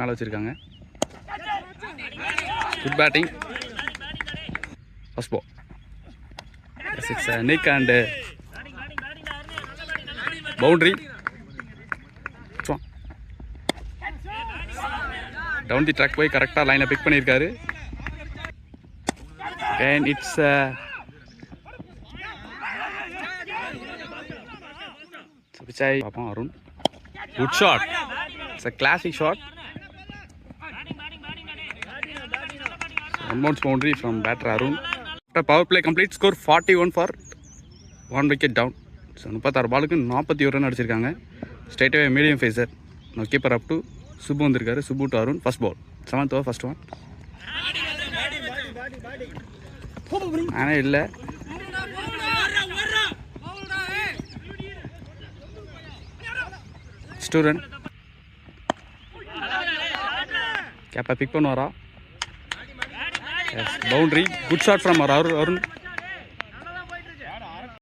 மேலே வச்சுருக்காங்க. Good batting. First ball 6 nick and boundary. Down the track போய் கரெக்டாக லைனை பிக் பண்ணியிருக்காரு. அண்ட் இட்ஸ் பிச்சாய் பார்ப்போம். Arun good shot. It's a classic shot. One bounce boundary from batter Arun. Power play complete. Score 41 for 1 wicket down. So 36 பாலுக்கு 41 run அடிச்சிருக்காங்க. Straight away medium pacer. Now keeper up to Subbu வந்திருக்காரு. Subbu to Arun. First ball 7th over first one. ஆனால் இல்லை. Student கேப்பை big பண்ணுவாரா? Yes, boundary. Good shot from Arun.